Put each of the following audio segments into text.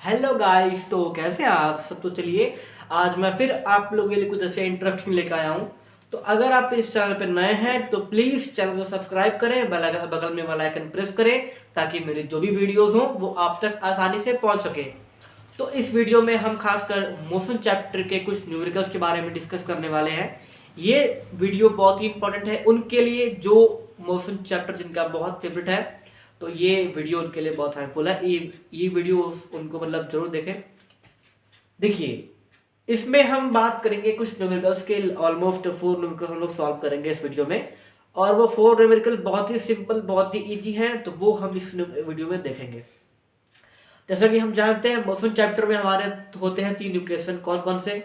Hello guys, तो कैसे हैं आप सब। तो चलिए आज मैं फिर आप लोगों के लिए कुछ ऐसे इंटरेस्टिंग लेकर आया हूँ। तो अगर आप इस चैनल पर नए हैं तो प्लीज़ चैनल को सब्सक्राइब करें, बगल में वाला आइकन प्रेस करें ताकि मेरी जो भी वीडियोस हों वो आप तक आसानी से पहुँच सके। तो इस वीडियो में हम खासकर मोशन चैप्टर के कुछ न्यूमेरिकल्स के बारे में डिस्कस करने वाले हैं। ये वीडियो बहुत ही इंपॉर्टेंट है उनके लिए जो मोशन चैप्टर जिनका बहुत फेवरेट है। तो ये वीडियो उनके लिए बहुत हेल्पफुल है। ये वीडियो उनको मतलब जरूर देखें। देखिए, इसमें हम बात करेंगे कुछ न्यूमेरिकल्स के, ऑलमोस्ट 4 न्यूमेरिकल हम लोग सॉल्व करेंगे इस वीडियो में। और वो 4 न्यूमेरिकल बहुत ही सिंपल, बहुत ही इजी हैं, तो वो हम इस वीडियो में देखेंगे। जैसा कि हम जानते हैं मोशन चैप्टर में हमारे होते हैं 3 इक्वेशन। कौन कौन से?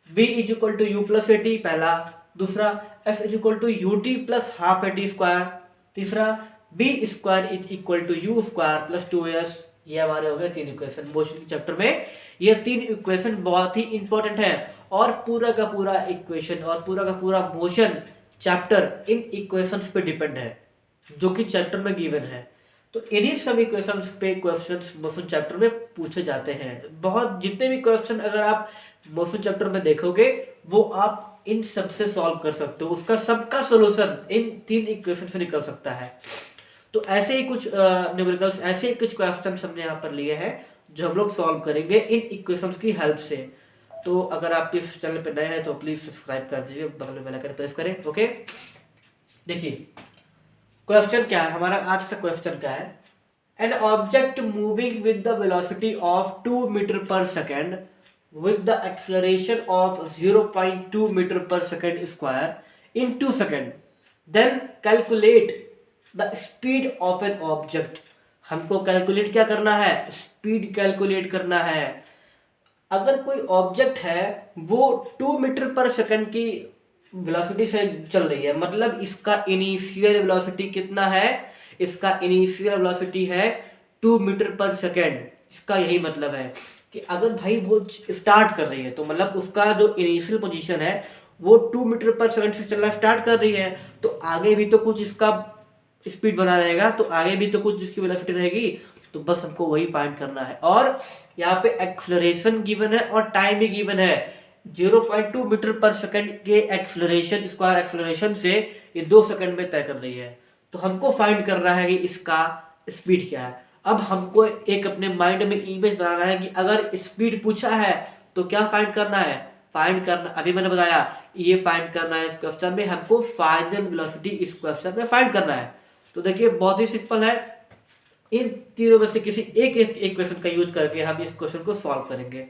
v is equal to u plus a t पहला, दूसरा f is equal to u t plus half a t square, तीसरा b square is equal to u square plus 2s। ये हमारे हो गए 3 इक्वेशन मोशन चैप्टर में। ये 3 equation बहुत ही इंपॉर्टेंट है और पूरा का पूरा इक्वेशन और पूरा का पूरा मोशन चैप्टर इन इक्वेशंस पे डिपेंड है जो कि चैप्टर में गिवन है। तो इन्हीं सभी क्वेश्चंस पे क्वेश्चंस मोशन चैप्टर में पूछे जाते हैं। बहुत जितने भी क्वेश्चन अगर आप मोशन चैप्टर में देखोगे वो आप इन सब से सॉल्व कर सकते हो। उसका सबका सॉल्यूशन इन 3 इक्वेशन से निकल सकता है। तो ऐसे ही कुछ न्यूमेरिकल्स, ऐसे ही कुछ क्वेश्चन हमने यहाँ पर लिए हैं जो हम लोग सॉल्व करेंगे इन इक्वेशंस की हेल्प से। तो अगर आप इस चैनल पर नए हैं तो प्लीज सब्सक्राइब कर दीजिए, बगल में बेल आइकन प्रेस करें। ओके, देखिए क्वेश्चन क्या है हमारा। आज का क्वेश्चन क्या है? An object moving with the velocity of 2 metre per second with the acceleration of 0.2 meter per second square in 2 seconds, then calculate the speed of an object। हमको कैलकुलेट क्या करना है? स्पीड कैलकुलेट करना है। अगर कोई ऑब्जेक्ट है वो 2 मीटर पर सेकंड की वेलोसिटी से चल रही है, मतलब इसका इनिशियल वेलोसिटी कितना है? इसका इनिशियल वेलोसिटी है 2 मीटर पर सेकंड। इसका यही मतलब है कि अगर भाई वो स्टार्ट कर रही है तो मतलब उसका जो इनिशियल पोजीशन है वो 2 मीटर पर सेकंड से चलना स्टार्ट कर रही है, तो आगे भी तो कुछ इसका स्पीड बना रहेगा, तो आगे भी तो कुछ इसकी वेलोसिटी रहेगी। तो बस हमको वही फाइंड करना है। और यहाँ पे एक्सेलरेशन गिवन है और टाइम भी गिवन है। 0.2 मीटर पर सेकंड के एक्सेलरेशन, स्क्वायर एक्सेलरेशन से ये 2 सेकंड में तय कर रही है। तो हमको फाइंड करना है कि इसका स्पीड क्या है। अब हमको एक अपने माइंड में इमेज बनाना है कि अगर स्पीड पूछा है तो क्या फाइंड करना है। फाइंड करना अभी मैंने बताया, ये फाइंड करना है इस क्वेश्चन में। हमको फाइनल वेलोसिटी इस क्वेश्चन में फाइंड करना है। तो देखिए बहुत ही सिंपल है। इन तीनों में से किसी एक क्वेश्चन का यूज करके हम इस क्वेश्चन को सॉल्व करेंगे।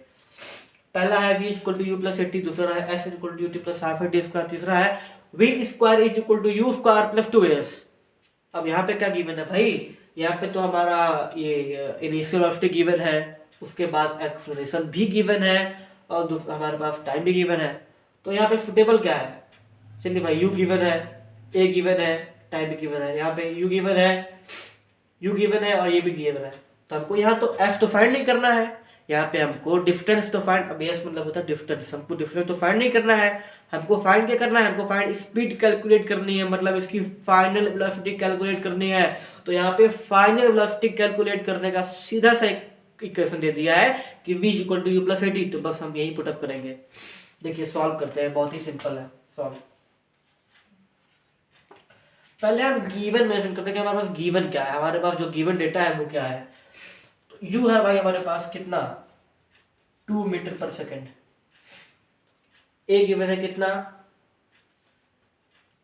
पहला है v equal to u plus a t, दूसरा है s equal to u t plus half a t square, तीसरा है v square is equal to u square plus 2s। अब यहाँ पे क्या गिवन है भाई? यहाँ पे तो हमारा ये इनिशियल वेलोसिटी गिवन है, उसके बाद एक्सेलरेशन भी गिवन है और हमारे पास टाइम भी गिवन है। तो यहाँ पे सुटेबल क्या है? चलिए भाई, u गिवन है, a गिवन है, टाइम भी गिवन है। यहाँ पे u गिवन है, और ये भी गिवन है। तो हमको यहाँ तो f तो फाइंड नहीं करना है, यहाँ पे हमको डिस्टेंस तो फाइंड, अब यस मतलब होता है डिस्टेंस। हमको डिस्टेंस तो फाइंड नहीं करना है, हमको फाइंड क्या करना है? हमको फाइंड स्पीड कैलकुलेट करनी है, मतलब इसकी फाइनल वेलोसिटी कैलकुलेट करनी है। तो यहाँ पे फाइनल वेलोसिटी कैलकुलेट करने का सीधा सा इक्वेशन दे दिया है कि v equal to u plus a t. तो बस हम यही पुटअप करेंगे। देखिए सॉल्व करते हैं, बहुत ही सिंपल है सॉल्व। पहले हम गिवन मेंशन करते हैं कि हमारे पास गिवन क्या है। हमारे पास जो गिवन डेटा है वो क्या है? तो यू है भाई हमारे पास कितना? 2 मीटर पर सेकेंड। ए गिवन है कितना?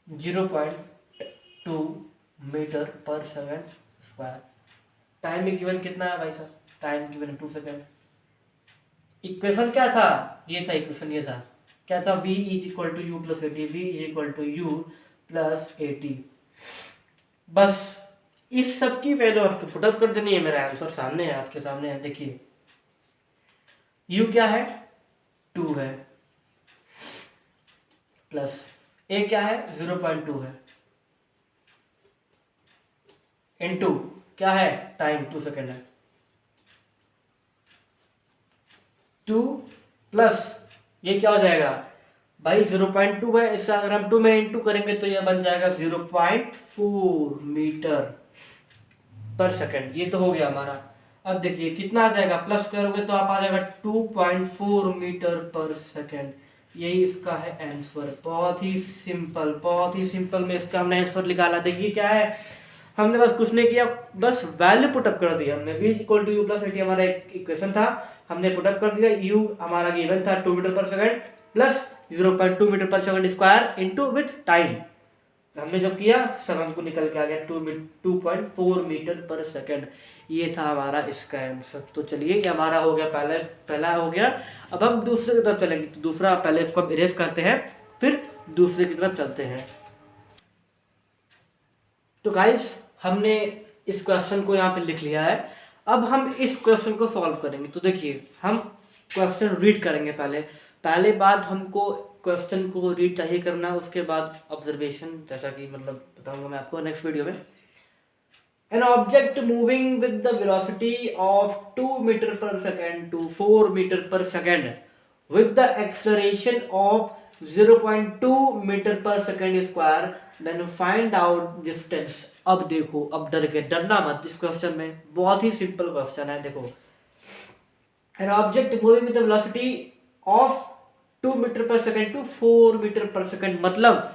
0.2 metre per second square. Time given कितना है भाई साहब? टाइम गिवन है 2 सेकेंड। इक्वेशन क्या था? ये था इक्वेशन, ये था क्या था? v is equal to u plus a t, v is equal to u plus a t. बस इस सब की वैल्यू आपको पुटअप कर देनी है। मेरा आंसर सामने है, आपके सामने है। देखिए u क्या है? 2 है, प्लस a क्या है? 0.2 है, इनटू क्या है? टाइम 2 सेकेंड है। 2 प्लस ये क्या हो जाएगा भाई? 0.2 है, इसका अगर हम 2 में इंटू करेंगे तो यह बन जाएगा 0.4 मीटर पर सेकेंड। ये तो हो गया हमारा। अब देखिए कितना आ जाएगा, प्लस करोगे तो आप आ जाएगा 2.4 मीटर पर सेकेंड। यही इसका है आंसर। बहुत ही सिंपल में इसका हमने आंसर निकाला। देखिए क्या है, हमने बस कुछ नहीं किया, बस वैल्यू पुटअप कर दिया हमने। v equal to u plus a t हमारा एक इक्वेशन था, हमने पुटअप कर दिया। u हमारा गिवन था 2 metre per second plus 0.2 metre per second square into with time. हमने जब किया सब हमको निकल के आ गया 2.4 मीटर पर सेकेंड। ये था हमारा इसका आंसर। तो चलिए ये हमारा हो गया, पहला हो गया। अब हम दूसरे की तरफ चलेंगे। तो दूसरा पहले इसको हम इरेज करते हैं, फिर दूसरे की तरफ चलते हैं। तो गाइस हमने इस क्वेश्चन को यहाँ पे लिख लिया है। अब हम इस क्वेश्चन को सॉल्व करेंगे। तो देखिए हम क्वेश्चन रीड करेंगे। पहले बात हमको क्वेश्चन को रीड चाहिए करना, उसके बाद ऑब्जर्वेशन, जैसा कि मतलब बताऊंगा मैं आपको नेक्स्ट वीडियो में। An object moving with the velocity of 2 meter per second to 4 meter per second with the acceleration of 0.2 meter per second square, then find out distance। अब देखो, अब डरना मत इस क्वेश्चन में, बहुत ही सिंपल क्वेश्चन है। देखो, an object moving with the velocity of 2 metre per second to 4 metre per second, मतलब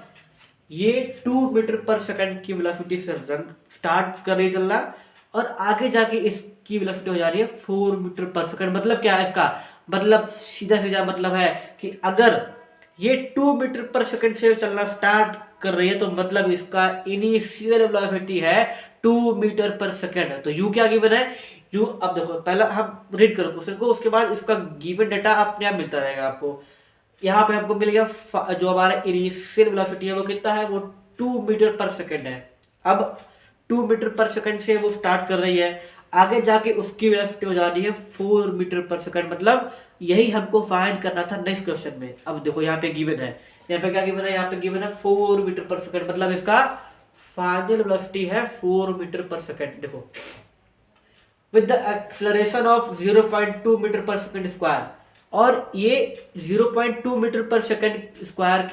ये 2 मीटर पर सेकेंड की वेलोसिटी से रन स्टार्ट कर रही चलना, और आगे जाके इसकी वेलोसिटी हो जा रही है 4 मीटर पर सेकेंड। मतलब क्या है इसका, मतलब सीधा मतलब है कि अगर ये 2 मीटर पर सेकेंड से चलना स्टार्ट कर रही है तो मतलब इसका इनिशियल वेलोसिटी है 2 मीटर पर सेकेंड। तो यू क्या गिवन है, यू, अब देखो पहला हम रीड करो क्वेश्चन को, उसके बाद इसका गिवन डेटा अपने आप मिलता रहेगा आपको। यहाँ पे हमको मिल गया जो हमारा इनिशियल वेलोसिटी है वो कितना है, वो 2 मीटर पर सेकेंड है। अब 2 मीटर पर सेकेंड से वो स्टार्ट कर रही है, आगे जाके उसकी वेलोसिटी हो जा रही है 4 मीटर पर सेकेंड। मतलब यही हमको फाइंड करना था नेक्स्ट क्वेश्चन में। अब देखो यहाँ पे गिवन है, यहाँ पे क्या गिवन है, यहाँ पे गिवन है 4 मीटर पर सेकेंड, मतलब इसका फाइनल वेलोसिटी है 4 मीटर पर सेकेंड। देखो, with the acceleration of 0.2 metre per second square, और ये 0.2 मीटर पर सेकेंड स्क्वायर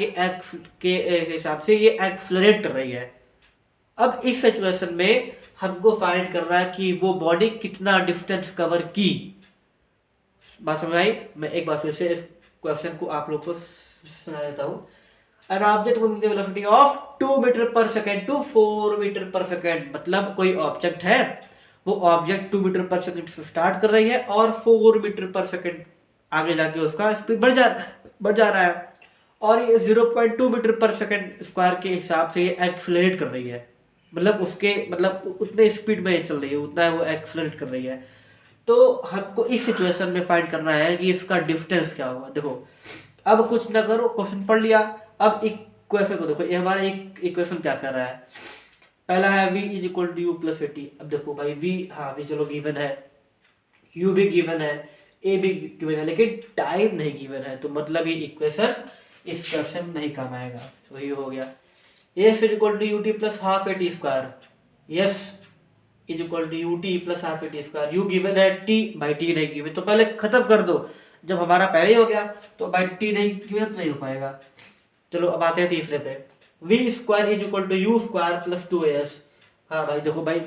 के हिसाब से ये एक्सलरेट कर रही है। अब इस सिचुएशन में हमको फाइंड करना है कि वो बॉडी कितना डिस्टेंस कवर की। बात समझ आई? मैं एक बार फिर से इस क्वेश्चन को आप लोग को सुना देता हूँ। An object moving the velocity of 2 metre per second to 4 metre per second, मतलब कोई ऑब्जेक्ट है, वो ऑब्जेक्ट 2 मीटर पर सेकेंड से स्टार्ट कर रही है और 4 मीटर पर सेकेंड आगे जाके उसका स्पीड बढ़ जा रहा है, और ये 0.2 मीटर पर सेकेंड स्क्वायर के हिसाब से ये एक्सलरेट कर रही है। मतलब उसके मतलब उतने स्पीड में चल रही है, उतना वो एक्सलरेट कर रही है। तो हमको इस सिचुएशन में फाइंड करना है कि इसका डिस्टेंस क्या होगा। देखो, अब कुछ ना करो, क्वेश्चन पढ़ लिया। अब इक्वेशन को देखो, ये हमारा एक इक्वेशन क्या कर रहा है। पहला है v is equal to u plus a t. अब देखो भाई v, हाँ v चलो गिवन है, u भी गिवन है, a भी गिवन है, लेकिन टाइम नहीं गिवन है। तो मतलब ये इक्वेशन इस क्वेश्चन नहीं काम आएगा। तो ये हो गया s is equal to u t plus half a t square. S is equal to u t plus half a t square. U given है, टी बाई टी नहीं गिवन, तो पहले खत्म कर दो। जब हमारा पहले ही हो गया तो बाई टी नहीं गिवन तो नहीं हो पाएगा। चलो अब आते हैं तीसरे पे, v square is equal to u square plus 2as। हाँ भाई देखो भाई,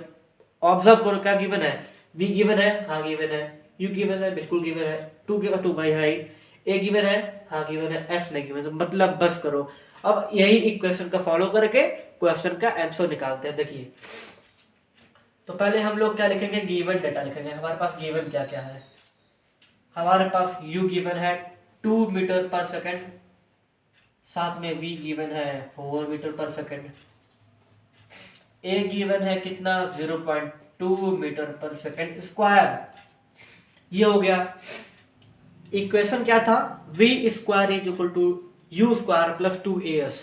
ऑब्जर्व करो क्या गिवन है, v गिवन है, हाँ गिवन है, u गिवन है, बिल्कुल गिवन है, 2 भाई है, a गिवन है, हाँ गिवन है, s नहीं गिवन। तो मतलब बस करो। अब यही इक्वेशन का फॉलो करके क्वेश्चन का आंसर निकालते हैं। देखिए, तो पहले हम लोग क्या लिखेंगे, गिवन डेटा लिखेंगे। हमारे पास गिवन क्या क्या है, हमारे पास u गिवन है 2 मीटर पर सेकेंड, साथ में v गिवन है 4 metre per second, a given है कितना 0.2 मीटर पर सेकेंड स्क्वायर। ये हो गया। इक्वेशन क्या था, v square is equal to u square plus 2as।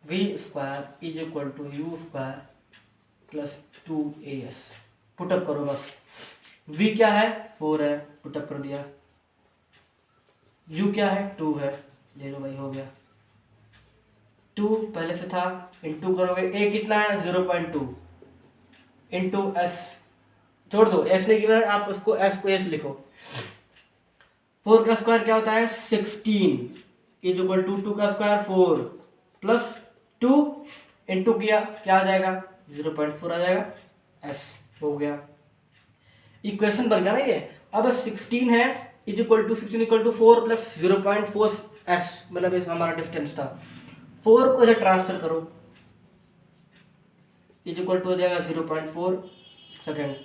v square is equal to u square plus 2as। Put up करो बस। v क्या है, 4 है, पुटअप कर दिया। u क्या है, 2 है, ले लो भाई, हो गया। 2 पहले से था, इंटू करोगे, a कितना है 0.2 इंटू s, छोड़ दो s नहीं गिवन है, आप उसको s को s लिखो। 4 का स्क्वायर क्या होता है 16 इज इक्वल टू 2 का स्क्वायर 4 प्लस 2 इंटू किया क्या आ जाएगा 0.4 आ जाएगा, एस हो गया, इक्वेशन बन गया ना ये। अब 16 है is equal to 16 equal to 4 plus 0.4 s, मतलब इस हमारा डिस्टेंस था। 4 को इधर ट्रांसफर करो, इज इक्वल टू हो जाएगा 0.4 सेकेंड।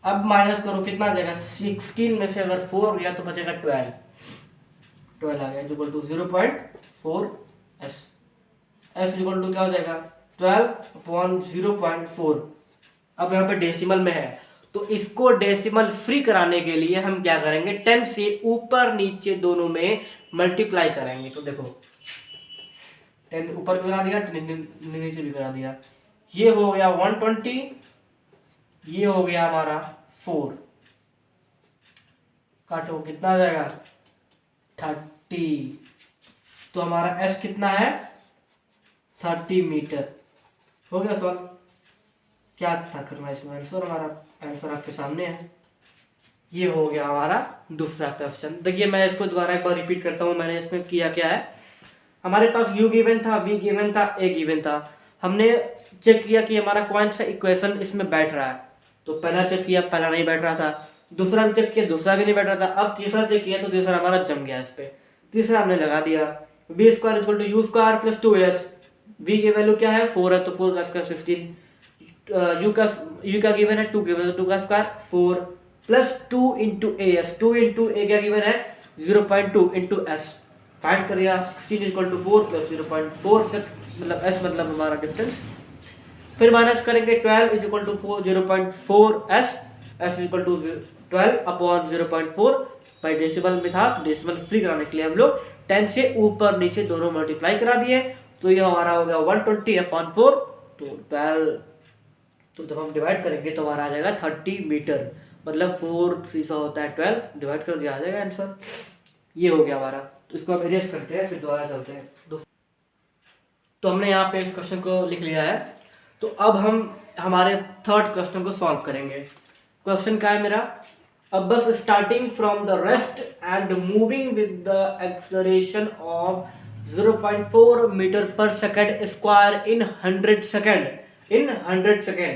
अब माइनस करो, कितना आ जाएगा, 16 में से अगर 4 लिया तो बचेगा 12 आ गया, is equal to 0.4 s. S is equal to क्या हो जाएगा, 12/0.4। अब यहाँ पे डेसिमल में है, तो इसको डेसिमल फ्री कराने के लिए हम क्या करेंगे, 10 से ऊपर नीचे दोनों में मल्टीप्लाई करेंगे। तो देखो 10 ऊपर भी करा दिया, नीचे भी करा दिया, ये हो गया 120, ये हो गया हमारा 4, काटो कितना आ जाएगा 30। तो हमारा एस कितना है 30 मीटर। हो गया सॉल्व। क्या था करना इसमें, आंसर हमारा आंसर आपके सामने है। ये हो गया हमारा दूसरा क्वेश्चन। देखिए मैं इसको दोबारा एक बार रिपीट करता हूँ, मैंने इसमें किया क्या है, हमारे पास u गिवन था, v गिवन था, a गिवन था। हमने चेक किया कि हमारा कौन सा इक्वेशन इसमें बैठ रहा है, तो पहला चेक किया, पहला नहीं बैठ रहा था। दूसरा भी चेक किया, दूसरा भी नहीं बैठ रहा था। अब तीसरा चेक किया तो तीसरा हमारा जम गया इस पे, तीसरा हमने लगा दिया, b square equal to u square plus 2s। v की वैल्यू क्या है 4 है, तो 4 का स्क्वायर 16। u का गिवन है 2 गिवन है, 2 का square 4 plus 2 into as, 2 into a क्या गिवन है 0.2 इंटू s। फाइंड करिए 16 इक्वल टू 4 प्लस 0.4 से, मतलब s मतलब हमारा डिस्टेंस। फिर माइनस करेंगे 12 is equal to 0.4 s, s equal to 12 upon 0.4। By decimal में था तो डेसिमल फ्री कराने के लिए हम लोग 10 से ऊपर नीचे दोनों मल्टीप्लाई करा दिए, तो ये हमारा हो गया 120 अपॉन 4, तो 12, तो जब हम डिवाइड करेंगे तो हमारा आ जाएगा 30 मीटर, मतलब 4 300 होता है 12, डिवाइड कर दिया आ जाएगा आंसर। ये हो गया हमारा। तो इसको हम इरेज करते हैं, फिर दोबारा चलते हैं। तो हमने यहाँ पे इस क्वेश्चन को लिख लिया है। तो अब हम हमारे थर्ड क्वेश्चन को सॉल्व करेंगे। क्वेश्चन क्या है मेरा, अब bus starting from the rest and moving with the acceleration of 0.4 metre per second square in 100 second,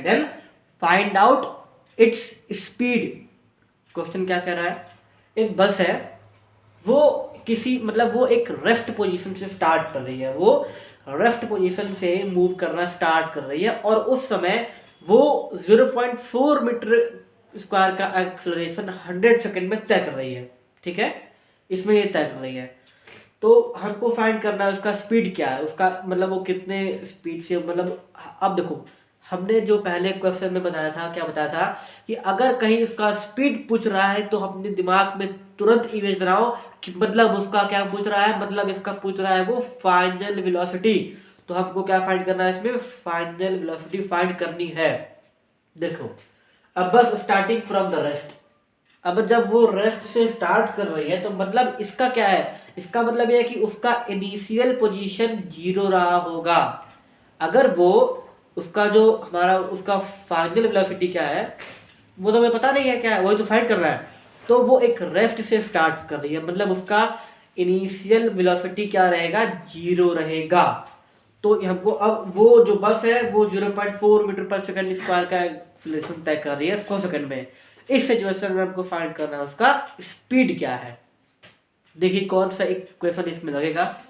then find out its speed. Question क्या कह रहा है, एक बस है, वो किसी मतलब वो एक रेस्ट पोजीशन से स्टार्ट कर रही है, वो रेस्ट पोजीशन से मूव करना स्टार्ट कर रही है, और उस समय वो 0.4 मीटर स्क्वायर का एक्सेलरेशन 100 सेकेंड में तय कर रही है। ठीक है, इसमें ये तय कर रही है। तो हमको फाइंड करना है उसका स्पीड क्या है, उसका मतलब वो कितने स्पीड से, मतलब अब देखो हमने जो पहले क्वेश्चन में बताया था, क्या बताया था कि अगर कहीं उसका स्पीड पूछ रहा है तो अपने दिमाग में तुरंत इमेज बनाओ कि मतलब उसका क्या पूछ रहा है, मतलब इसका पूछ रहा है वो फाइनल वेलोसिटी। तो हमको क्या फाइंड करना है, इसमें फाइनल वेलोसिटी फाइंड करनी है। देखो अब bus starting from the rest, अब जब वो रेस्ट से स्टार्ट कर रही है तो मतलब इसका क्या है, इसका मतलब ये है कि उसका इनिशियल पोजीशन 0 रहा होगा। अगर वो उसका जो हमारा उसका फाइनल वेलोसिटी क्या है वो तो हमें पता नहीं है क्या है, वही तो फाइंड कर रहा है। तो वो एक रेस्ट से स्टार्ट कर रही है, मतलब उसका इनिशियल वेलोसिटी क्या रहेगा 0 रहेगा। तो हमको अब वो जो बस है वो 0.4 मीटर पर सेकंड स्क्वायर का एक्सेलरेशन तय कर रही है 100 सेकंड में। इस सिचुएशन में हमको फाइंड करना है उसका स्पीड क्या है। देखिए कौन सा इक्वेशन इसमें लगेगा,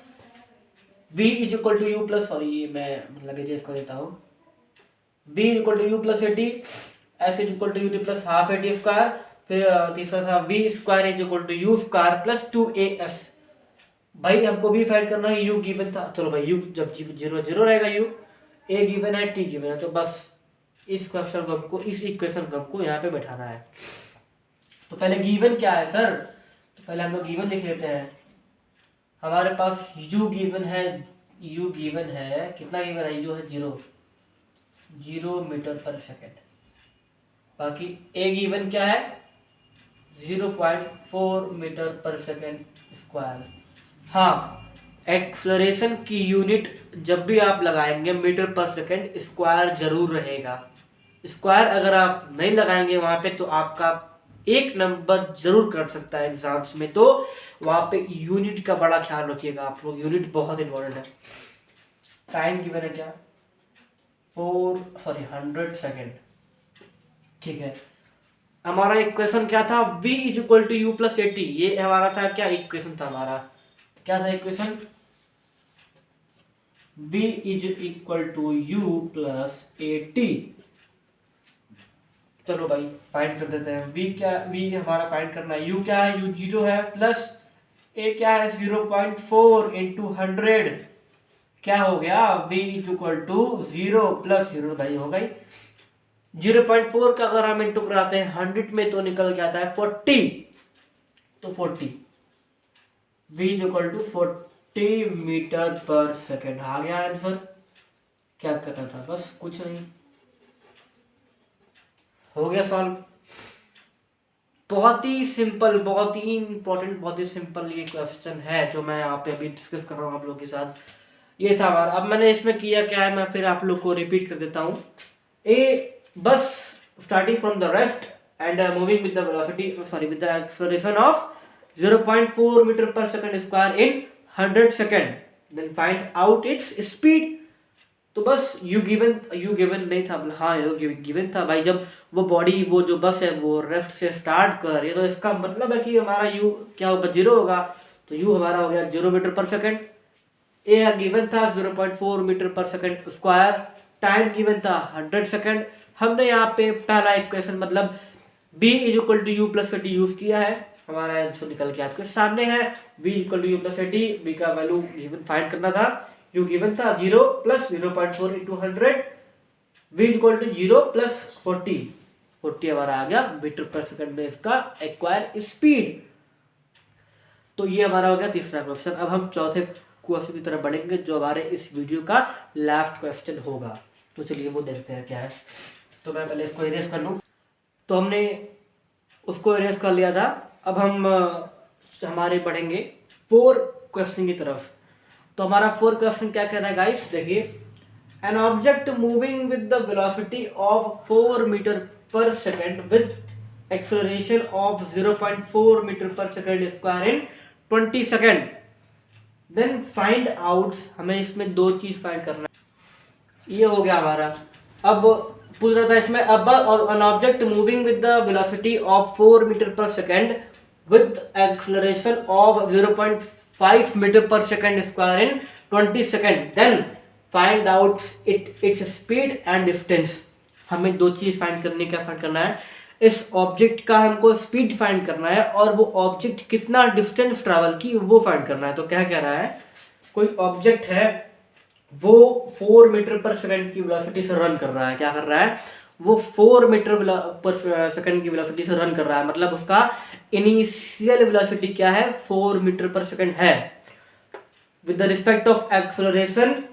v is equal to u plus, sorry ये मैं लगे इसको देता हूँ, v is equal to u plus 80, s is equal to u t plus half 80 square, फिर तीसरा था v square is equal to u square plus 2as। भाई हमको भी फाइंड करना है, u गिवन था, चलो भाई u जब 0 रहेगा u, a गिवन है, t गिवन है, तो बस इस क्वेश्चन को हमको, इस इक्वेशन को हमको यहाँ पे बैठाना है। तो पहले गिवन क्या है सर, तो पहले हम लोग गिवन लिख लेते हैं। हमारे पास u गिवन है, कितना गिवन है, u है 0 मीटर पर सेकेंड, बाकी a गिवन क्या है 0.4 मीटर पर सेकेंड स्क्वायर। हाँ, एक्सलरेशन की यूनिट जब भी आप लगाएंगे मीटर पर सेकेंड स्क्वायर जरूर रहेगा। स्क्वायर अगर आप नहीं लगाएंगे वहां पे तो आपका एक नंबर जरूर कट सकता है एग्जाम्स में, तो वहां पे यूनिट का बड़ा ख्याल रखिएगा आप लोग, यूनिट बहुत इंपॉर्टेंट है। टाइम गिवन है क्या 100 सेकेंड। ठीक है, हमारा इक्वेशन क्या था, v is equal to u plus 80। ये हमारा था क्या इक्वेशन था हमारा, क्या था equation, v is equal to u plus 80। चलो भाई फाइंड कर देते हैं, v क्या, v हमारा फाइंड करना है, u क्या है, u 0 है, प्लस a क्या है 0.4 इंटू 100, क्या हो गया, v is equal to 0 plus 0 भाई हो गई 0.4 का अगर हम इंटू कराते हैं 100 में तो निकल के आता है 40, तो 40 v is equal to 40 metre per second. आ गया आंसर। क्या करना था, बस कुछ नहीं, हो गया सॉल्व। बहुत ही सिंपल, बहुत ही इंपॉर्टेंट, बहुत ही सिंपल ये क्वेश्चन है जो मैं यहाँ पे अभी डिस्कस कर रहा हूँ आप लोगों के साथ। ये था हमारा। अब मैंने इसमें किया क्या है, मैं फिर आप लोग को रिपीट कर देता हूँ। A bus starting from the rest and moving with the velocity, sorry with the acceleration of 0.4 metre per second square in 100 second, then find out its speed. तो बस यू गिवन नहीं था, हाँ यू गिवन था भाई। जब वो body, वो जो बस है वो रेस्ट से स्टार्ट कर रही है, तो इसका मतलब है कि हमारा यू क्या होगा, 0 होगा। तो यू हमारा हो गया 0 मीटर पर सेकंड। ए गिवन था 0.4 metre per second square, time given था 100 सेकंड। हमने यहाँ पे पहला इक्वेशन मतलब b is equal to u plus 80 use किया है, हमारा आंसर निकल के आपके सामने है। b equal to u plus 80, b का वैल्यू गिवन फाइंड करना था, u गिवन था 0 plus 0.4 into 100, v equal to 0 plus 40 हमारा आ गया मीटर पर सेकंड में इसका एक्वायर स्पीड। तो ये हमारा हो गया तीसरा क्वेश्चन। अब हम चौथे क्वेश्चन की तरफ बढ़ेंगे जो हमारे इस वीडियो का लास्ट क्वेश्चन होगा। तो चलिए वो देखते हैं क्या है। तो मैं पहले इसको इरेज कर लूँ। तो हमने उसको इरेज कर लिया था। अब हम हमारे बढ़ेंगे 4 क्वेश्चन की तरफ। तो हमारा 4 क्वेश्चन क्या कह रहा है गाइस, देखिए, an object moving with the velocity of 4 metre per second with acceleration of 0.4 metre per second square in 20 second, then find out. हमें इसमें 2 चीज फाइंड करना है। ये हो गया हमारा। अब पूछ रहा था इसमें, अब an object moving with the velocity of 4 metre per second with acceleration of 0.5 metre per second square in 20 second, then find out its speed and distance. हमें 2 चीज फाइंड करने का फाइंड करना है। इस ऑब्जेक्ट का हमको स्पीड फाइंड करना है और वो ऑब्जेक्ट कितना डिस्टेंस ट्रैवल की वो फाइंड करना है। तो क्या कह रहा है, कोई ऑब्जेक्ट है वो 4 मीटर पर सेकंड की वेलोसिटी से रन कर रहा है। क्या कर रहा है, वो 4 मीटर पर सेकंड की वेलोसिटी से रन कर रहा है, मतलब उसका इनिशियल वेलोसिटी क्या है, 4 मीटर पर सेकंड है, with the respect of acceleration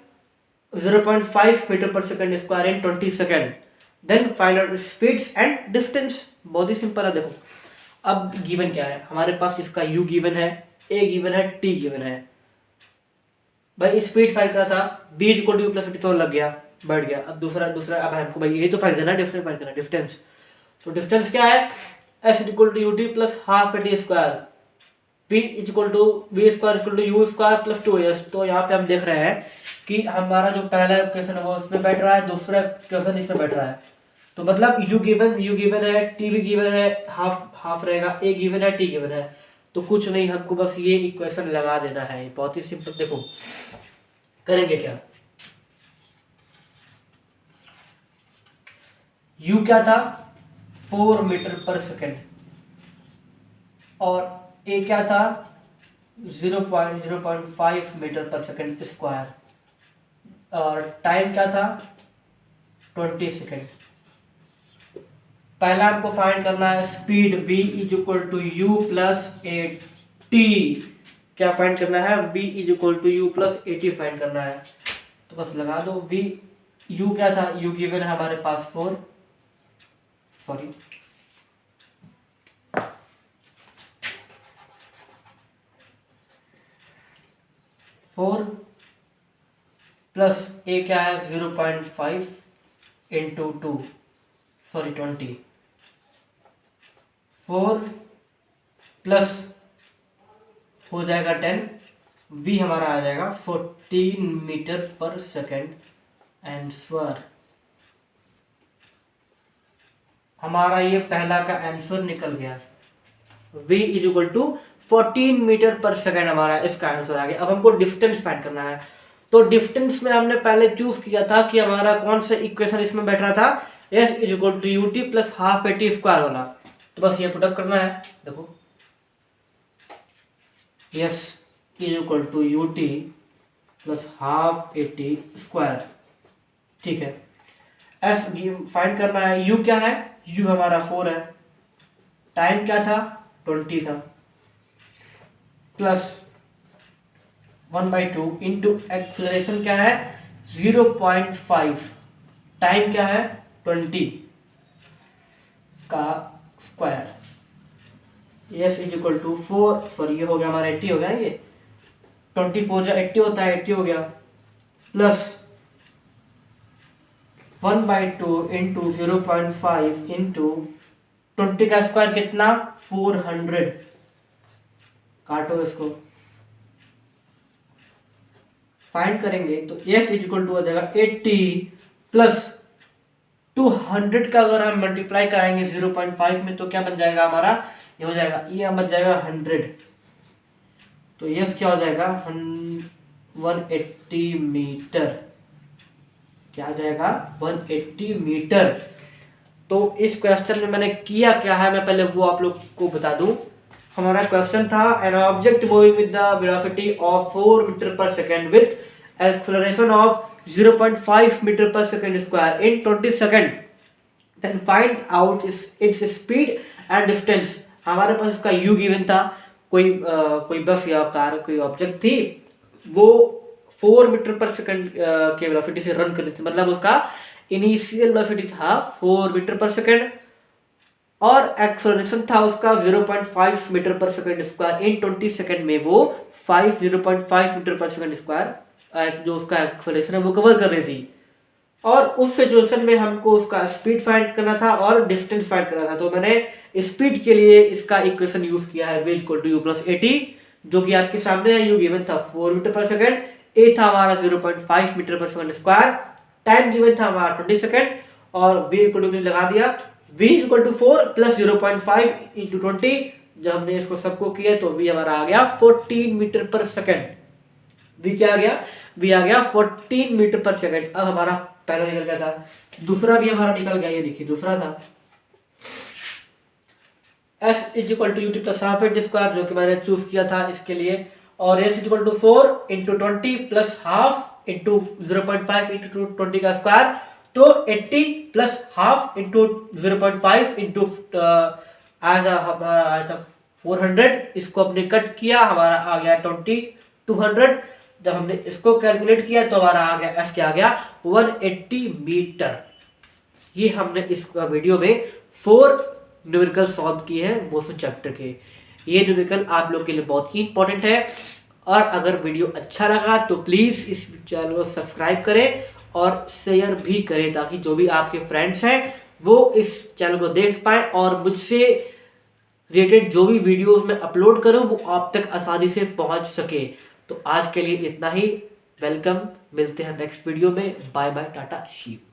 0.5 metre per second square in 20 second, then find out speeds and distance. बहुत ही सिंपल है। देखो अब गिवन क्या है हमारे पास, इसका u गिवन है, a गिवन है, t गिवन है। भाई स्पीड फाइंड करा था, b equal to u plus 80 तो लग गया, बढ़ गया। अब दूसरा अब हमको भाई ये तो फाइंड करना है, डिस्टेंस फाइंड करना है, डिस्टेंस। तो डिस्टेंस क्या है, s equal to ut plus half a t square, v equal to v square equal to u square plus 2s। तो यहाँ पे हम देख रहे हैं कि हमारा जो पहला क्वेश्चन है वो इसमें बैठ रहा है, दूसरा क्वेश्चन इसमें बैठ रहा है। तो मतलब u गिवन है, t भी गिवन है, हाफ रहेगा, a गिवन है, t गिवन है। तो कुछ नहीं, हमको बस ये इक्वेशन लगा देना है। बहुत ही सिंपल। देखो करेंगे क्या, u क्या था 4 मीटर पर सेकेंड और a क्या था 0.5 मीटर पर सेकेंड स्क्वायर और टाइम क्या था 20 सेकेंड। पहला हमको फाइंड करना है speed, b is equal to u plus a t. क्या फाइंड करना है, b is equal to u plus a t find करना है। तो बस लगा दो, b u क्या था, u गिवन है हमारे पास 4, सॉरी 4 प्लस a क्या है 0.5 इंटू 2, सॉरी 20, 4 प्लस हो जाएगा 10, v हमारा आ जाएगा 14 मीटर पर सेकेंड आंसर। हमारा ये पहला का आंसर निकल गया। v is equal to 14 metre per second हमारा इसका आंसर आ गया। अब हमको डिस्टेंस फाइंड करना है। तो डिस्टेंस में हमने पहले चूज किया था कि हमारा कौन सा इक्वेशन इसमें बैठ रहा था, s is equal to u t plus half a t square वाला। तो बस ये पुटअप करना है। देखो s is equal to u t plus half a t square, ठीक है। s फाइंड करना है, u क्या है, u हमारा 4 है, टाइम क्या था 20 था, प्लस 1/2 इंटू एक्सेलरेशन क्या है 0.5, टाइम क्या है 20 का square. s is equal to 4, sorry ये हो गया हमारा 80 हो गया, ये 24 जो 80 होता है 80 हो गया, प्लस 1/2 इंटू 0.5 इंटू 20 का स्क्वायर कितना 400, काटो इसको, फाइंड करेंगे तो s इज इक्वल टू हो जाएगा 80 प्लस 200 का अगर हम मल्टीप्लाई कराएंगे 0.5 में तो क्या बन जाएगा हमारा, ये हो जाएगा, ये बन जाएगा 100। तो यस क्या हो जाएगा 180 मीटर, क्या आ जाएगा 180 मीटर। तो इस क्वेश्चन में मैंने किया क्या है मैं पहले वो आप लोग को बता दूं। हमारा क्वेश्चन था an object moving with the velocity of 4 metre per second with acceleration of 0.5 metre per second square in 20 second, then find out its speed and distance. हमारे पास इसका u गिवन था, कोई बस या कार कोई ऑब्जेक्ट थी, वो 4 मीटर पर सेकेंड के वेलोसिटी से रन कर रही थी, मतलब उसका इनिशियल वेलोसिटी था 4 मीटर पर सेकेंड और एक्सेलरेशन था उसका 0.5 metre per second square in 20 second में वो 0.5 मीटर पर सेकेंड स्क्वायर जो उसका एक्सेलरेशन है वो कवर कर रही थी। और उस सिचुएशन में हमको उसका स्पीड फाइंड करना था और डिस्टेंस फाइंड करना था। तो मैंने स्पीड के लिए इसका इक्वेशन यूज किया है v equal to u plus 80, जो कि आपके सामने है। u गिवन था 4 मीटर पर सेकेंड, a था हमारा 0.5 metre per second square, time given था हमारा 20 सेकेंड और v इक्वल टू लगा दिया, v equal to 4 plus 0.5 into 20। जब हमने इसको सबको किया तो v हमारा आ गया 14 मीटर पर सेकेंड। v क्या आ गया, v आ गया 14 मीटर पर सेकेंड। अब हमारा पहला निकल गया था, दूसरा भी हमारा निकल गया, ये देखिए दूसरा था s is equal to u t plus half a t square, जो कि मैंने चूज किया था इसके लिए, और s is equal to 4 into 20 plus half into 0.5 into 20 का स्क्वायर, तो 80 प्लस हाफ इंटू 0.5 इंटू आया था 400। इसको हमने कट किया, हमारा आ गया 200। जब हमने इसको कैलकुलेट किया तो हमारा आ गया एस क्या आ गया 180 मीटर। ये हमने इस वीडियो में 4 न्यूमेरिकल सॉल्व किए हैं मोशन चैप्टर के। ये न्यूमेरिकल आप लोग के लिए बहुत ही इंपॉर्टेंट है। और अगर वीडियो अच्छा लगा तो प्लीज़ इस चैनल को सब्सक्राइब करें और शेयर भी करें, ताकि जो भी आपके फ्रेंड्स हैं वो इस चैनल को देख पाए और मुझसे रिलेटेड जो भी वीडियोस मैं अपलोड करूं वो आप तक आसानी से पहुंच सके। तो आज के लिए इतना ही। वेलकम, मिलते हैं नेक्स्ट वीडियो में। बाय बाय, टाटा, शी यू।